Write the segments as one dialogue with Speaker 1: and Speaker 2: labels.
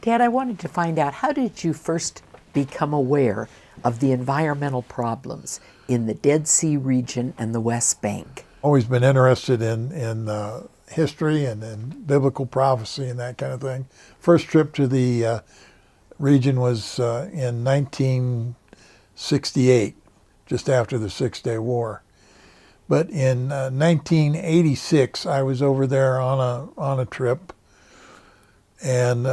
Speaker 1: Dad, I wanted to find out, how did you first become aware of the environmental problems in the Dead Sea region and the West Bank?
Speaker 2: Always been interested in history and in biblical prophecy and that kind of thing. First trip to the region was in 1968, just after the Six-Day War. But in 1986, I was over there on a trip, and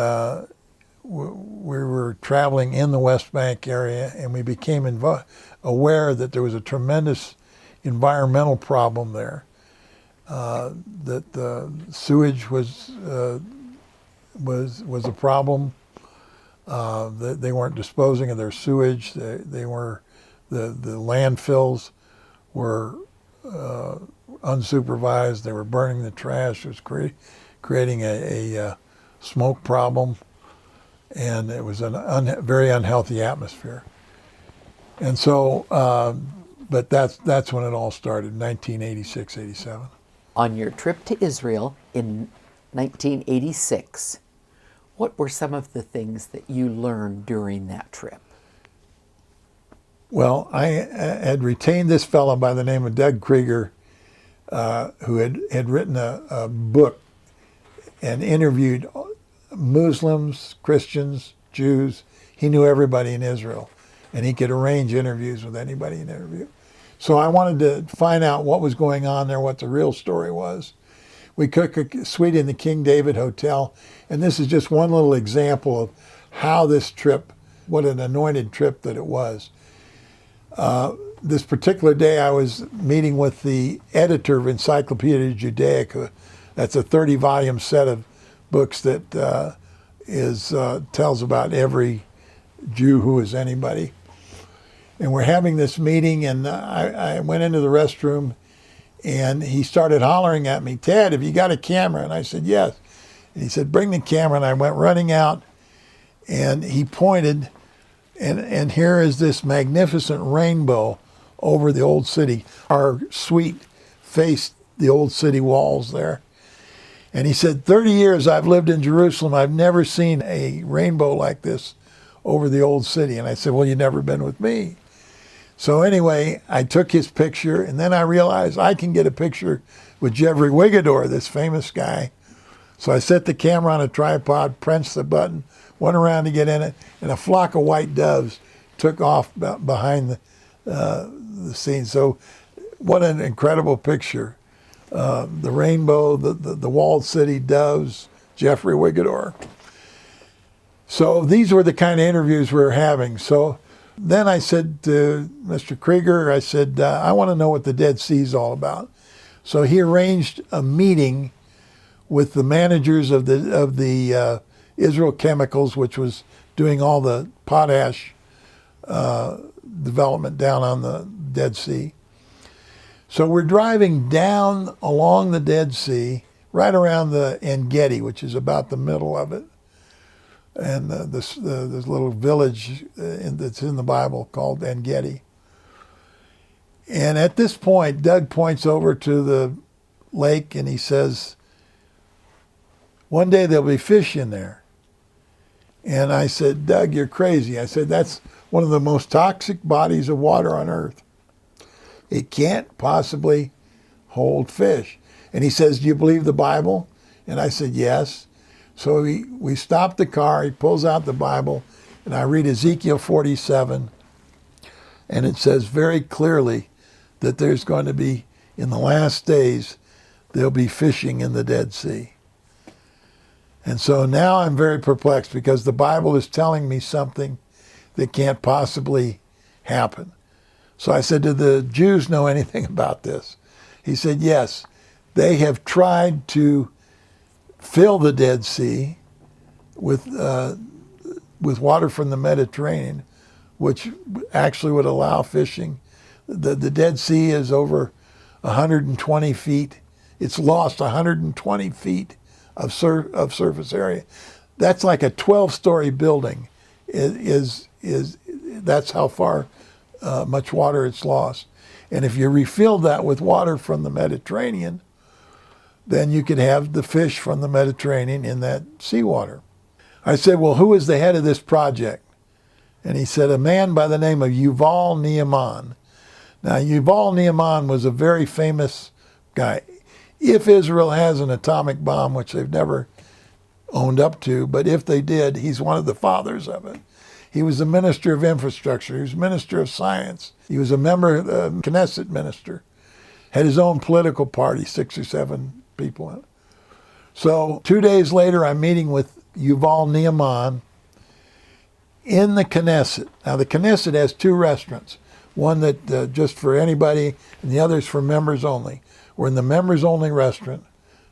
Speaker 2: we were traveling in the West Bank area, and we became aware that there was a tremendous environmental problem there. That the sewage was a problem. That they weren't disposing of their sewage. They were the landfills were unsupervised. They were burning the trash. It was creating a smoke problem, and it was a very unhealthy atmosphere. And so, but that's when it all started, 1986, 87.
Speaker 1: On your trip to Israel in 1986, what were some of the things that you learned during that trip?
Speaker 2: Well, I had retained this fellow by the name of Doug Krieger, who had written a book and interviewed Muslims, Christians, Jews. He knew everybody in Israel, and he could arrange interviews with anybody in interview. So I wanted to find out what was going on there, what the real story was. We took a suite in the King David Hotel, and this is just one little example of how this trip, what an anointed trip that it was. This particular day I was meeting with the editor of Encyclopedia Judaica. That's a 30-volume set of books that tells about every Jew who is anybody. And we're having this meeting, and I went into the restroom, and he started hollering at me, "Ted, have you got a camera?" And I said, "Yes." And he said, "Bring the camera." And I went running out, and he pointed, and here is this magnificent rainbow over the old city. Our suite faced the old city walls there. And he said, 30 years I've lived in Jerusalem. I've never seen a rainbow like this over the old city. And I said, "Well, you've never been with me." So anyway, I took his picture, and then I realized I can get a picture with Jeffrey Wigador, this famous guy. So I set the camera on a tripod, pressed the button, went around to get in it, and a flock of white doves took off behind the scene. So what an incredible picture. The rainbow, the walled city, doves, Jeffrey Wigador. So these were the kind of interviews we were having. So then I said to Mr. Krieger, I said, I want to know what the Dead Sea is all about. So he arranged a meeting with the managers of the Israel Chemicals, which was doing all the potash development down on the Dead Sea. So we're driving down along the Dead Sea, right around the En Gedi, which is about the middle of it. And this little village that's in the Bible called En Gedi. And at this point, Doug points over to the lake and he says, "One day there'll be fish in there." And I said, "Doug, you're crazy." I said, "That's one of the most toxic bodies of water on earth. It can't possibly hold fish." And he says, "Do you believe the Bible?" And I said, "Yes." So we stopped the car, he pulls out the Bible, and I read Ezekiel 47, and it says very clearly that there's going to be, in the last days, there'll be fishing in the Dead Sea. And so now I'm very perplexed because the Bible is telling me something that can't possibly happen. So I said, "Do the Jews know anything about this?" He said, "Yes. They have tried to fill the Dead Sea with water from the Mediterranean, which actually would allow fishing. The Dead Sea is over 120 feet. It's lost 120 feet of surface area. That's like a 12-story building. That's how far much water it's lost. And if you refill that with water from the Mediterranean, then you could have the fish from the Mediterranean in that seawater." I said, well, who is the head of this project? And he said, a man by the name of Yuval Ne'eman. Now, Yuval Ne'eman was a very famous guy. If Israel has an atomic bomb, which they've never owned up to, but if they did, he's one of the fathers of it. He was the Minister of Infrastructure. He was Minister of Science. He was a member, Knesset minister. Had his own political party, 6 or 7 people in it. So 2 days later, I'm meeting with Yuval Ne'eman in the Knesset. Now, the Knesset has 2 restaurants. One that just for anybody, and the other's for members only. We're in the members only restaurant.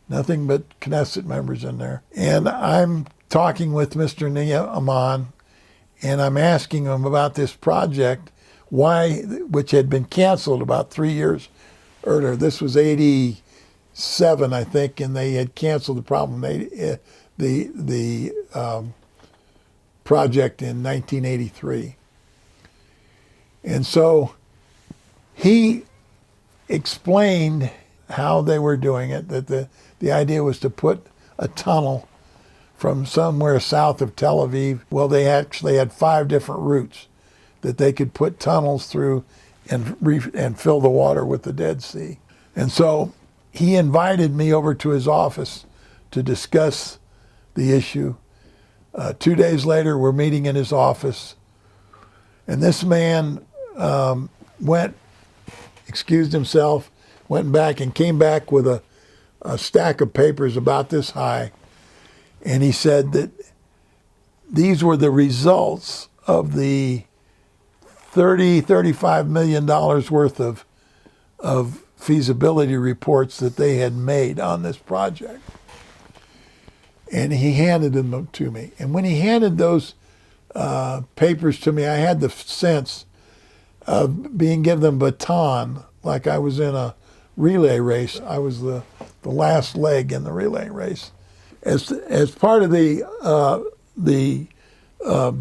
Speaker 2: Nothing but Knesset members in there. And I'm talking with Mr. Ne'eman, and I'm asking him about this project, which had been canceled about 3 years earlier. This was 87, I think, and they had canceled the project in 1983. And so he explained how they were doing it, that the idea was to put a tunnel from somewhere south of Tel Aviv. Well, they actually had 5 different routes that they could put tunnels through and fill the water with the Dead Sea. And so he invited me over to his office to discuss the issue. 2 days later, we're meeting in his office, and this man went, excused himself, went back and came back with a stack of papers about this high. And he said that these were the results of the $35 million worth of feasibility reports that they had made on this project. And he handed them to me. And when he handed those papers to me, I had the sense of being given a baton, like I was in a relay race. I was the last leg in the relay race. As part of the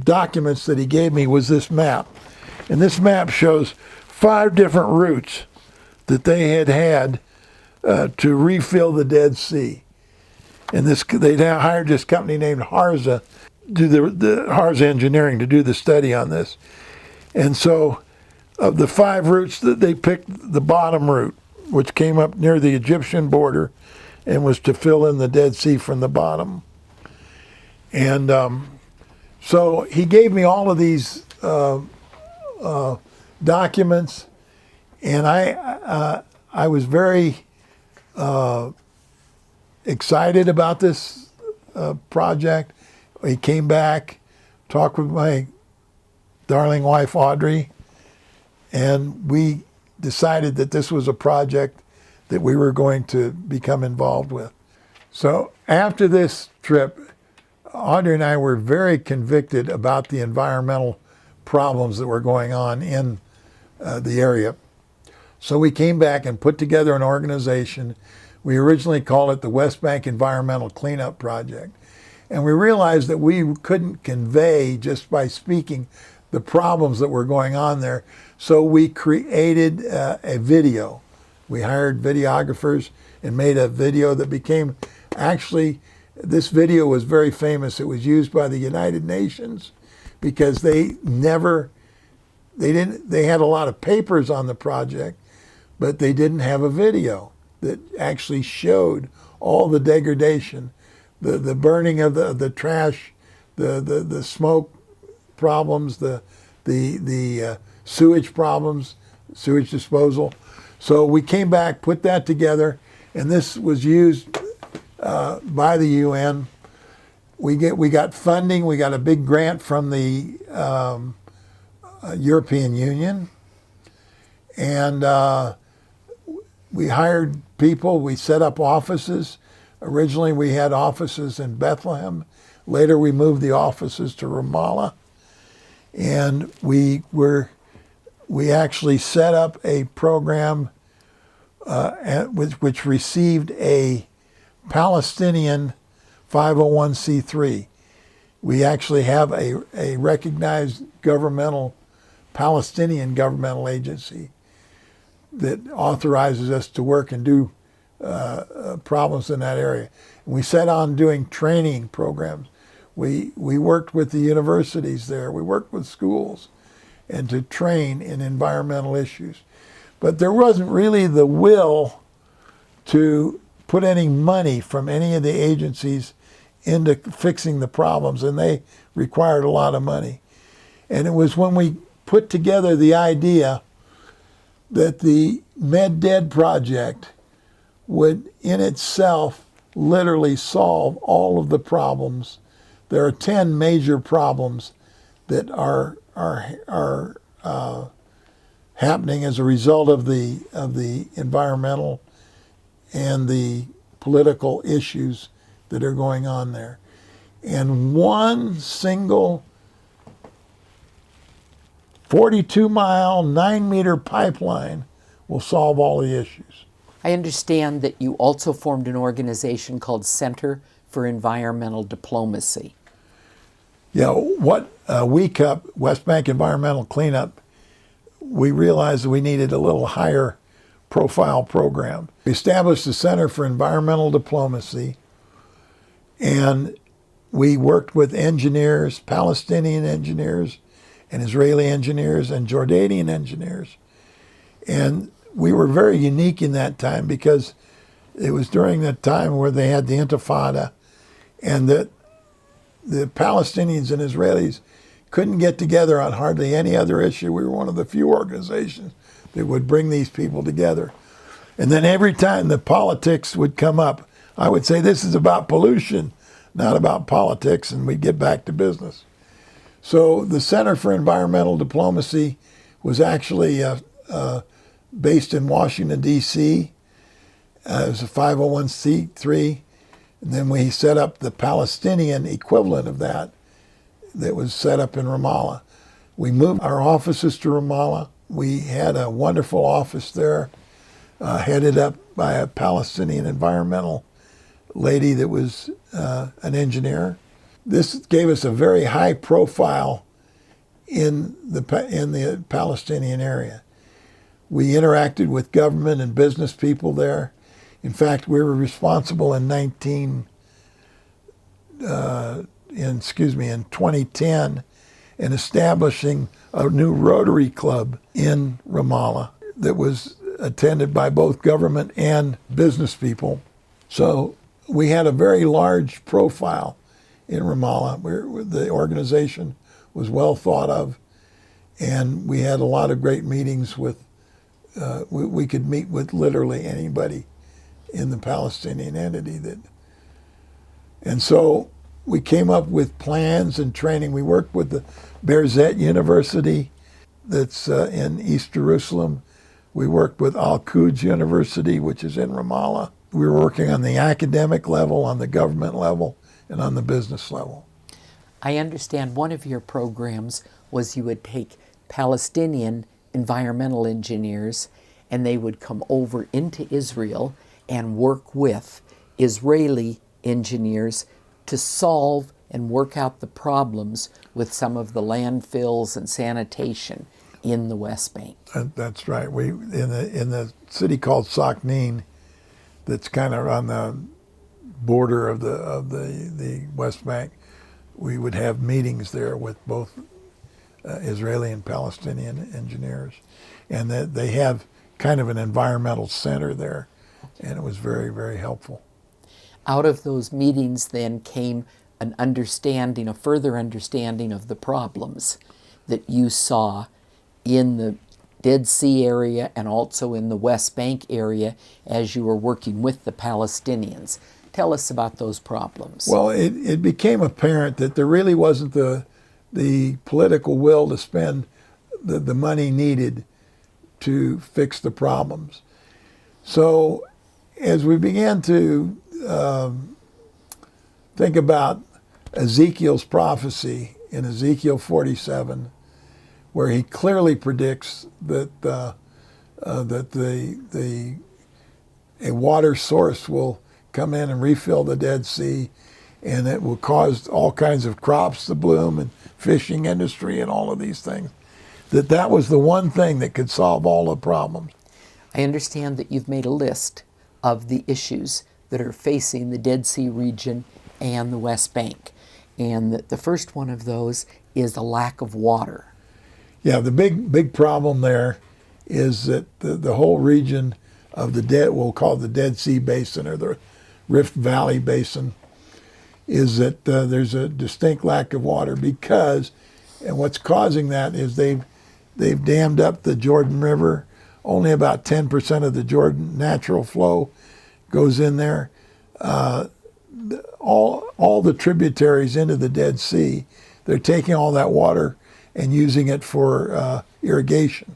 Speaker 2: documents that he gave me was this map. And this map shows 5 different routes that they had to refill the Dead Sea. And they now hired this company named Harza, do the Harza Engineering, to do the study on this. And so of the 5 routes, that they picked the bottom route, which came up near the Egyptian border and was to fill in the Dead Sea from the bottom. And so he gave me all of these documents, and I was very excited about this project. He came back, talked with my darling wife, Audrey, and we decided that this was a project that we were going to become involved with. So after this trip, Audrey and I were very convicted about the environmental problems that were going on in the area. So we came back and put together an organization. We originally called it the West Bank Environmental Cleanup Project. And we realized that we couldn't convey just by speaking the problems that were going on there. So we created a video. We hired videographers and made a video that became, actually, this video was very famous. It was used by the United Nations because they had a lot of papers on the project, but they didn't have a video that actually showed all the degradation, the burning of the trash, the smoke problems, the sewage problems, sewage disposal. So we came back, put that together, and this was used by the UN. We got funding. We got a big grant from the European Union, and we hired people. We set up offices. Originally, we had offices in Bethlehem. Later, we moved the offices to Ramallah, and we actually set up a program which received a Palestinian 501c3. We actually have a recognized Palestinian governmental agency that authorizes us to work and do problems in that area. And we set on doing training programs. We worked with the universities there. We worked with schools and to train in environmental issues. But there wasn't really the will to put any money from any of the agencies into fixing the problems, and they required a lot of money. And it was when we put together the idea that the MedDead project would in itself literally solve all of the problems. There are 10 major problems that are happening as a result of the environmental and the political issues that are going on there. And one single 42-mile, 9-meter pipeline will solve all the issues.
Speaker 1: I understand that you also formed an organization called Center for Environmental Diplomacy.
Speaker 2: Yeah, what WECUP, West Bank Environmental Cleanup, we realized that we needed a little higher profile program. We established the Center for Environmental Diplomacy, and we worked with engineers, Palestinian engineers, and Israeli engineers, and Jordanian engineers. And we were very unique in that time because it was during that time where they had the Intifada, and that the Palestinians and Israelis couldn't get together on hardly any other issue. We were one of the few organizations that would bring these people together. And then every time the politics would come up, I would say, this is about pollution, not about politics, and we'd get back to business. So the Center for Environmental Diplomacy was actually based in Washington, D.C. It was a 501c3. And then we set up the Palestinian equivalent of that was set up in Ramallah. We moved our offices to Ramallah. We had a wonderful office there, headed up by a Palestinian environmental lady that was an engineer. This gave us a very high profile in the Palestinian area. We interacted with government and business people there. In fact, we were responsible in 2010 in establishing a new Rotary Club in Ramallah that was attended by both government and business people. So we had a very large profile in Ramallah. The organization was well thought of, and we had a lot of great meetings with, we could meet with literally anybody in the Palestinian entity. And so we came up with plans and training. We worked with the Birzeit University that's in East Jerusalem. We worked with Al-Quds University, which is in Ramallah. We were working on the academic level, on the government level, and on the business level.
Speaker 1: I understand one of your programs was you would take Palestinian environmental engineers and they would come over into Israel and work with Israeli engineers to solve and work out the problems with some of the landfills and sanitation in the West Bank.
Speaker 2: That's right. We in the city called Saknin, that's kind of on the border of the West Bank. We would have meetings there with both Israeli and Palestinian engineers, and they have kind of an environmental center there, and it was very, very helpful.
Speaker 1: Out of those meetings then came an understanding, a further understanding of the problems that you saw in the Dead Sea area and also in the West Bank area as you were working with the Palestinians. Tell us about those problems.
Speaker 2: Well, it became apparent that there really wasn't the political will to spend the money needed to fix the problems. So as we began to think about Ezekiel's prophecy in Ezekiel 47, where he clearly predicts that a water source will come in and refill the Dead Sea, and it will cause all kinds of crops to bloom and fishing industry and all of these things, that was the one thing that could solve all the problems.
Speaker 1: I understand that you've made a list of the issues that are facing the Dead Sea region and the West Bank. And the first one of those is the lack of water.
Speaker 2: Yeah, the big problem there is that the whole region of we'll call it the Dead Sea Basin or the Rift Valley Basin, is that there's a distinct lack of water because, and what's causing that is they've dammed up the Jordan River. Only about 10% of the Jordan natural flow goes in there. All the tributaries into the Dead Sea, they're taking all that water and using it for irrigation,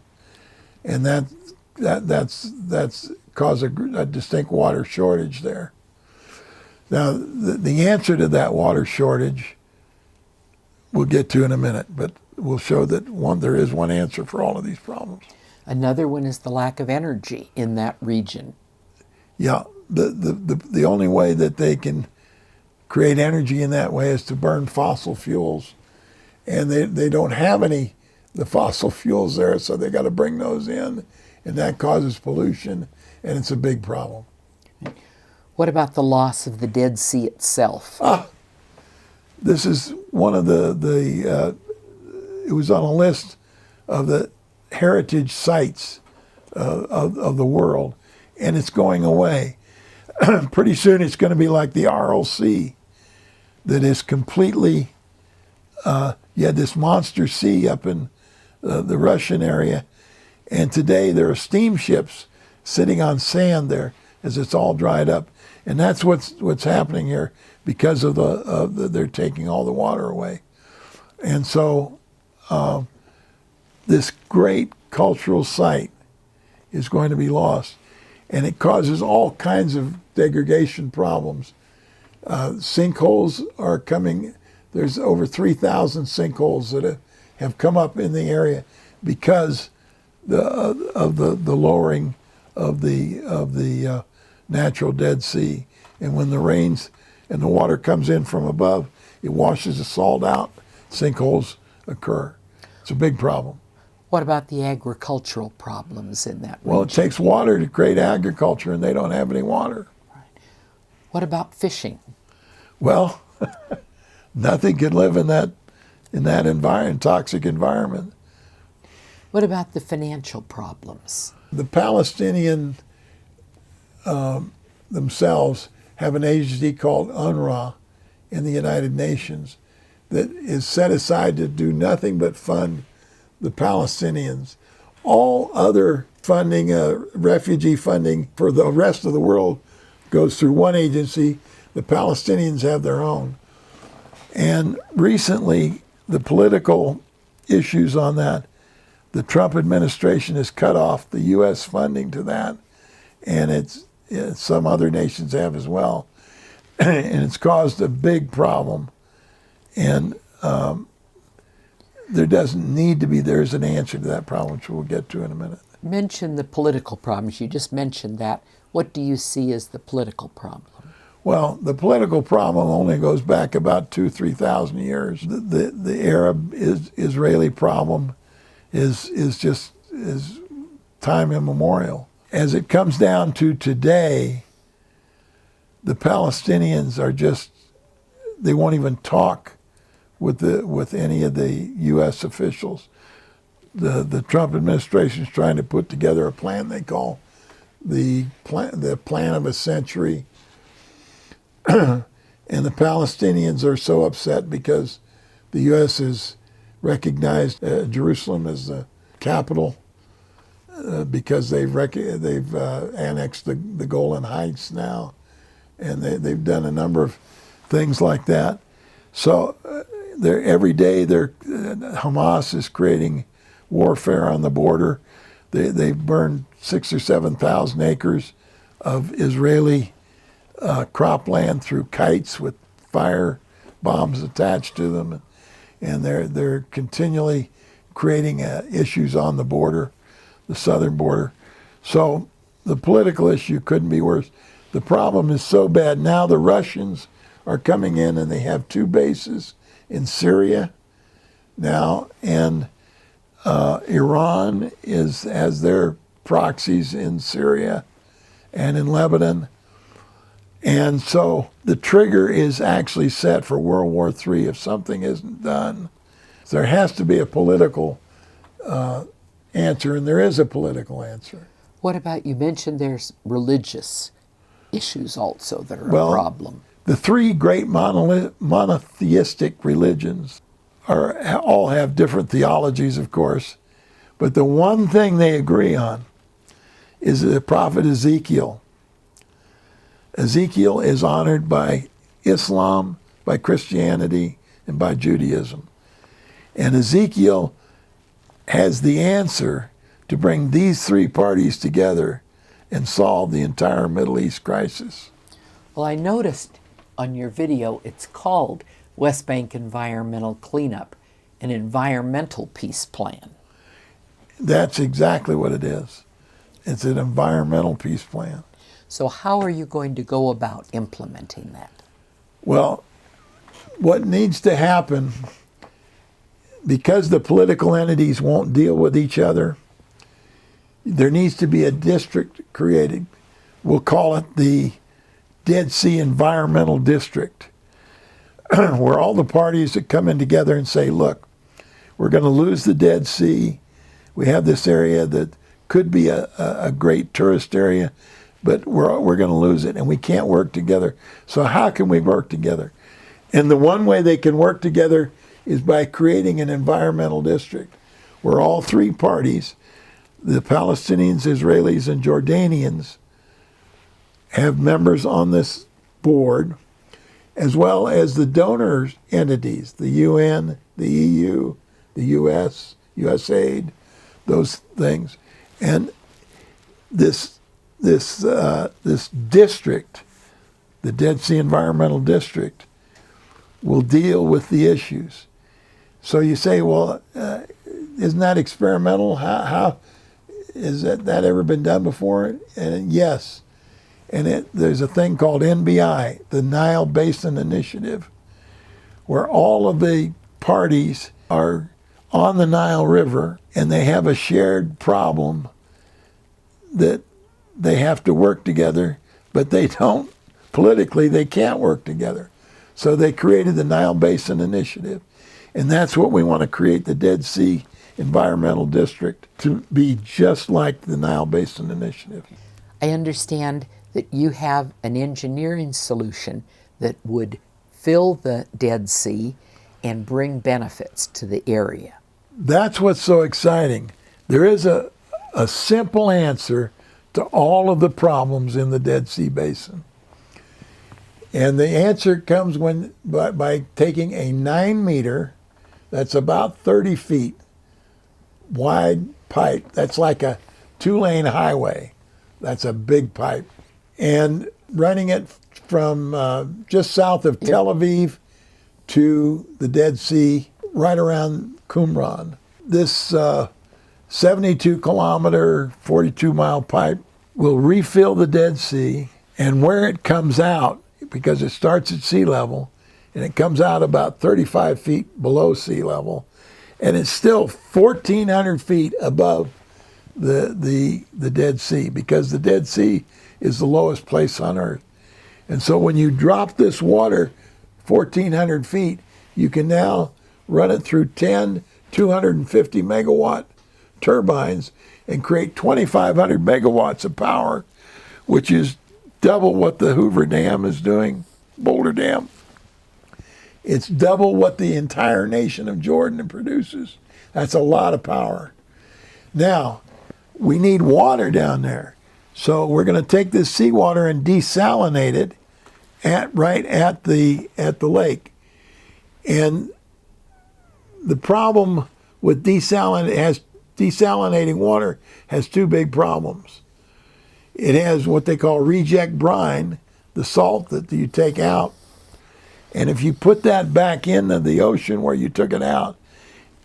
Speaker 2: and that's caused a distinct water shortage there. Now, the answer to that water shortage we'll get to in a minute, but we'll show that there is one answer for all of these problems.
Speaker 1: Another one is the lack of energy in that region.
Speaker 2: Yeah, the only way that they can create energy in that way is to burn fossil fuels, and they don't have the fossil fuels there, so they got to bring those in, and that causes pollution, and it's a big problem.
Speaker 1: What about the loss of the Dead Sea itself?
Speaker 2: This is one of it was on a list of the heritage sites of the world, and it's going away. Pretty soon it's going to be like the Aral Sea, that is completely, you had this monster sea up in the Russian area, and today there are steamships sitting on sand there as it's all dried up. And that's what's happening here because of they're taking all the water away. And so this great cultural site is going to be lost. And it causes all kinds of degradation problems. Sinkholes are coming. There's over 3,000 sinkholes that have come up in the area because of the lowering of the natural Dead Sea. And when the rains and the water comes in from above, it washes the salt out. Sinkholes occur. It's a big problem.
Speaker 1: What about the agricultural problems in that region?
Speaker 2: Well, it takes water to create agriculture, and they don't have any water.
Speaker 1: Right. What about fishing?
Speaker 2: Well, nothing can live in that environment, toxic environment.
Speaker 1: What about the financial problems?
Speaker 2: The Palestinian themselves have an agency called UNRWA in the United Nations that is set aside to do nothing but fund the Palestinians. All other funding, refugee funding for the rest of the world goes through one agency. The Palestinians have their own. And recently, the political issues on that, the Trump administration has cut off the U.S. funding to that, and some other nations have as well. And it's caused a big problem. And there's an answer to that problem, which we'll get to in a minute.
Speaker 1: Mention the political problems. You just mentioned that. What do you see as the political problem?
Speaker 2: Well, the political problem only goes back about 2,000-3,000 years. The Arab-Israeli problem is time immemorial. As it comes down to today, the Palestinians they won't even talk with any of the U.S. officials. The Trump administration is trying to put together a plan they call the plan of a century. And the Palestinians are so upset because the U.S. has recognized Jerusalem as the capital because they've annexed the Golan Heights now, and they've done a number of things like that. So every day Hamas is creating warfare on the border. They've burned 6,000 or 7,000 acres of Israeli cropland through kites with fire bombs attached to them, and they're continually creating issues on the border, the southern border. So the political issue couldn't be worse. The problem is so bad now. The Russians are coming in, and they have 2 bases in Syria now, and Iran has their proxies in Syria and in Lebanon. And so the trigger is actually set for World War III if something isn't done. There has to be a political answer, and there is a political answer.
Speaker 1: What about, you mentioned there's religious issues also that are a
Speaker 2: Well,
Speaker 1: problem.
Speaker 2: The three great monotheistic religions all have different theologies, of course, but the one thing they agree on is the prophet Ezekiel. Ezekiel is honored by Islam, by Christianity, and by Judaism. And Ezekiel has the answer to bring these three parties together and solve the entire Middle East crisis.
Speaker 1: Well, I noticed on your video it's called West Bank Environmental Cleanup, an environmental peace plan.
Speaker 2: That's exactly what it is. It's an environmental peace plan.
Speaker 1: So how are you going to go about implementing that?
Speaker 2: Well, what needs to happen, because the political entities won't deal with each other, there needs to be a district created. We'll call it the Dead Sea Environmental District, where all the parties that come in together and say, look, we're going to lose the Dead Sea. We have this area that could be a great tourist area, but we're going to lose it, and we can't work together. So how can we work together? And the one way they can work together is by creating an environmental district where all three parties, the Palestinians, Israelis, and Jordanians, have members on this board, as well as the donor entities, the UN, the EU, the US, USAID, those things. And this district, the Dead Sea Environmental District, will deal with the issues. So you say, well, isn't that experimental? How has that ever been done before? And yes. And there's a thing called NBI, the Nile Basin Initiative, where all of the parties are on the Nile River and they have a shared problem that they have to work together, but they don't, politically, they can't work together. So they created the Nile Basin Initiative. And that's what we want to create, the Dead Sea Environmental District, to be just like the Nile Basin Initiative.
Speaker 1: I understand that you have an engineering solution that would fill the Dead Sea and bring benefits to the area.
Speaker 2: That's what's so exciting. There is a simple answer to all of the problems in the Dead Sea Basin. And the answer comes by taking a 9-meter, that's about 30 feet, wide pipe. That's like a 2-lane highway. That's a big pipe. And running it from just south of Tel Aviv to the Dead Sea, right around Qumran. This 72-kilometer, 42-mile pipe will refill the Dead Sea, and where it comes out, because it starts at sea level, and it comes out about 35 feet below sea level, and it's still 1,400 feet above the Dead Sea, because the Dead Sea is the lowest place on Earth. And so when you drop this water 1,400 feet, you can now run it through 10 250 megawatt turbines and create 2,500 megawatts of power, which is double what the Hoover Dam is doing, Boulder Dam. It's double what the entire nation of Jordan produces. That's a lot of power. Now, we need water down there. So we're going to take this seawater and desalinate it right at the lake. And the problem with desalinating water has two big problems. It has what they call reject brine, the salt that you take out. And if you put that back into the ocean where you took it out,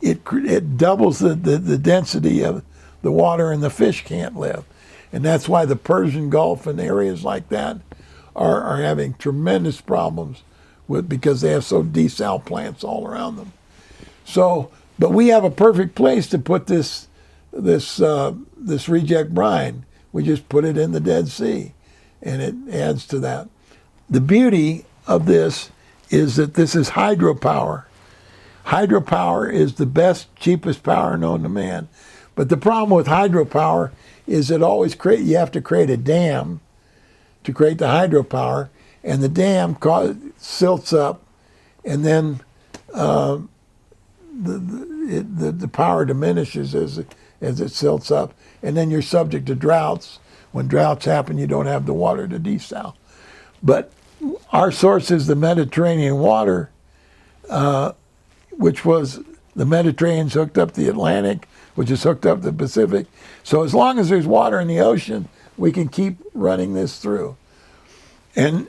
Speaker 2: it doubles the density of the water, and the fish can't live. And that's why the Persian Gulf and areas like that are having tremendous problems because they have so desal plants all around them. So, but we have a perfect place to put this reject brine. We just put it in the Dead Sea, and it adds to that. The beauty of this is that this is hydropower. Hydropower is the best, cheapest power known to man. But the problem with hydropower is you have to create a dam to create the hydropower, and the dam silts up, and then the power diminishes as it silts up, and then you're subject to droughts. When droughts happen, you don't have the water to desal. But our source is the Mediterranean water, which was the Mediterranean's hooked up to the Atlantic, which is hooked up to the Pacific. So as long as there's water in the ocean, we can keep running this through. And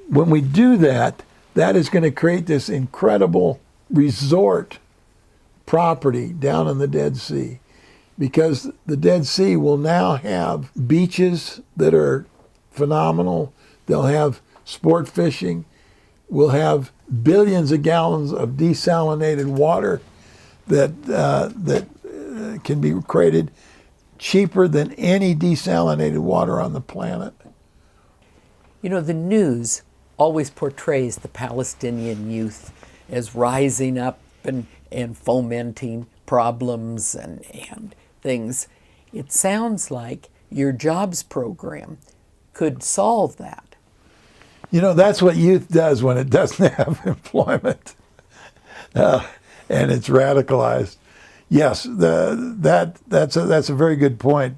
Speaker 2: when we do that, that is going to create this incredible resort property down in the Dead Sea, because the Dead Sea will now have beaches that are phenomenal. They'll have sport fishing. We'll have billions of gallons of desalinated water that can be created cheaper than any desalinated water on the planet.
Speaker 1: You know, the news always portrays the Palestinian youth as rising up and fomenting problems and things. It sounds like your jobs program could solve that.
Speaker 2: You know, that's what youth does when it doesn't have employment, and it's radicalized. Yes, that's a very good point.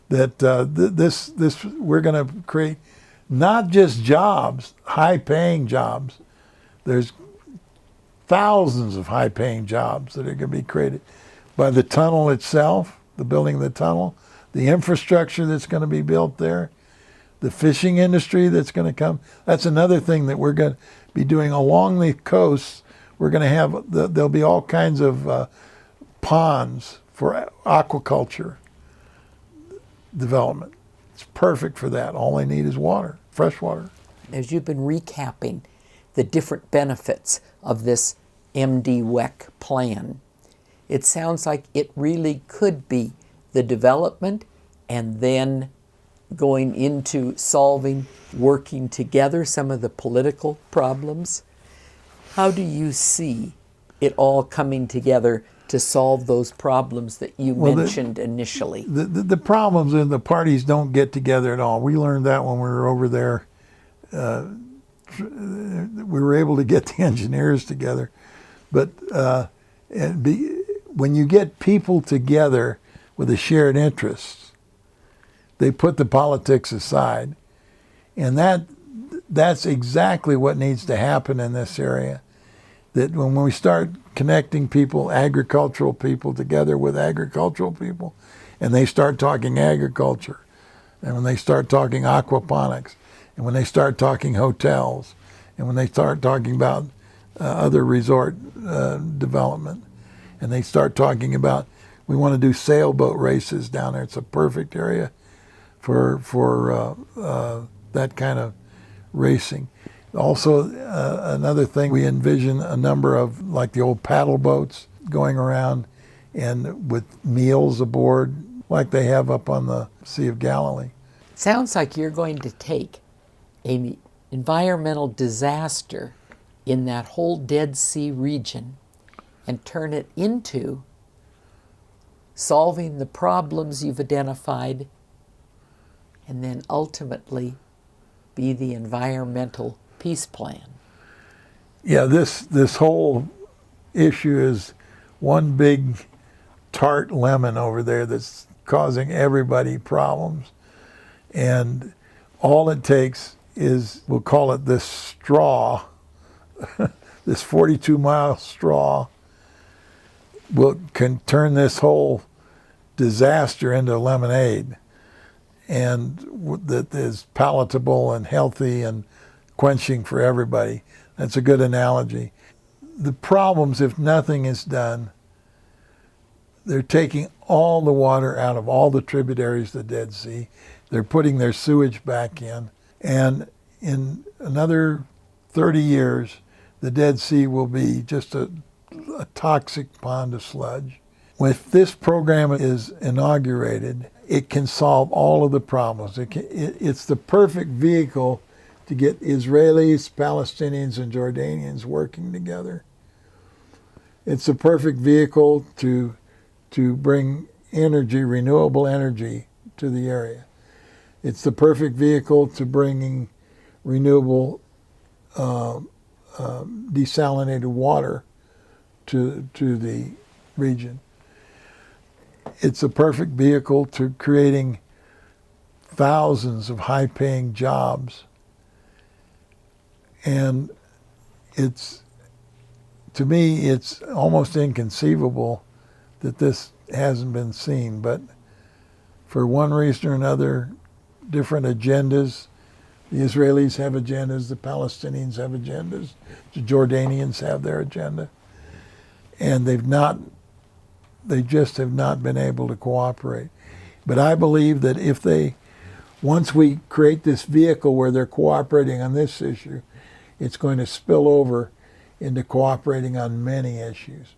Speaker 2: This we're going to create not just jobs, high-paying jobs. There's thousands of high-paying jobs that are going to be created by the tunnel itself, the building of the tunnel, the infrastructure that's going to be built there, the fishing industry that's going to come. That's another thing that we're going to be doing along the coast. We're going to have, there'll be all kinds of ponds for aquaculture development. It's perfect for that. All they need is water, fresh water.
Speaker 1: As you've been recapping the different benefits of this MDWEC plan, it sounds like it really could be the development and then going into solving, working together some of the political problems. How do you see it all coming together to solve those problems that you mentioned initially?
Speaker 2: The problems in the parties don't get together at all. We learned that when we were over there. We were able to get the engineers together. But when you get people together with a shared interest, they put the politics aside. And that's exactly what needs to happen in this area. That when we start connecting people, agricultural people together with agricultural people, and they start talking agriculture, and when they start talking aquaponics, and when they start talking hotels, and when they start talking about other resort development, and they start talking about, we want to do sailboat races down there. It's a perfect area for that kind of racing. Also, another thing, we envision a number of, like the old paddle boats going around and with meals aboard, like they have up on the Sea of Galilee.
Speaker 1: Sounds like you're going to take an environmental disaster in that whole Dead Sea region and turn it into solving the problems you've identified, and then ultimately be the environmental peace plan.
Speaker 2: Yeah, this whole issue is one big tart lemon over there that's causing everybody problems. And all it takes is, we'll call it this straw, this 42-mile straw, can turn this whole disaster into lemonade, and that is palatable and healthy and quenching for everybody. That's a good analogy. The problems, if nothing is done, they're taking all the water out of all the tributaries of the Dead Sea. They're putting their sewage back in. And in another 30 years, the Dead Sea will be just a toxic pond of sludge. If this program is inaugurated, it can solve all of the problems. It's the perfect vehicle to get Israelis, Palestinians, and Jordanians working together. It's the perfect vehicle to bring energy, renewable energy, to the area. It's the perfect vehicle to bringing renewable desalinated water to the region. It's a perfect vehicle to creating thousands of high-paying jobs. And to me, it's almost inconceivable that this hasn't been seen. But for one reason or another, different agendas. The Israelis have agendas, the Palestinians have agendas, the Jordanians have their agenda. And they just have not been able to cooperate. But I believe that once we create this vehicle where they're cooperating on this issue, it's going to spill over into cooperating on many issues.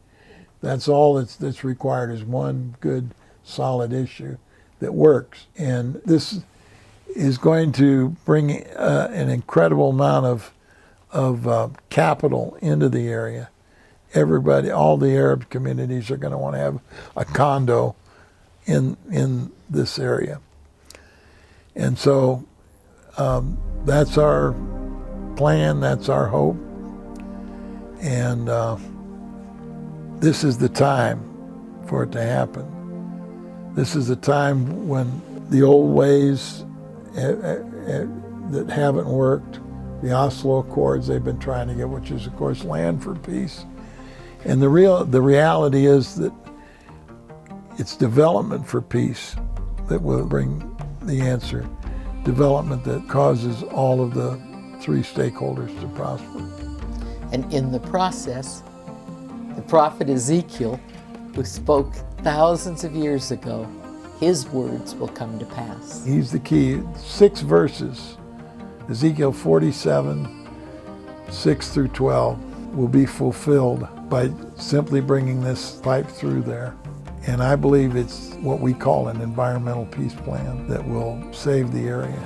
Speaker 2: That's all that's required, is one good, solid issue that works. And this is going to bring an incredible amount of capital into the area. Everybody, all the Arab communities are going to want to have a condo in this area. And so that's our plan, that's our hope. And this is the time for it to happen. This is the time when the old ways that haven't worked, the Oslo Accords they've been trying to get, which is, of course, land for peace. And the reality is that it's development for peace that will bring the answer. Development that causes all of the three stakeholders to prosper.
Speaker 1: And in the process, the prophet Ezekiel, who spoke thousands of years ago, his words will come to pass.
Speaker 2: He's the key. 6 verses, Ezekiel 47, 6 through 12, will be fulfilled by simply bringing this pipe through there. And I believe it's what we call an environmental peace plan that will save the area.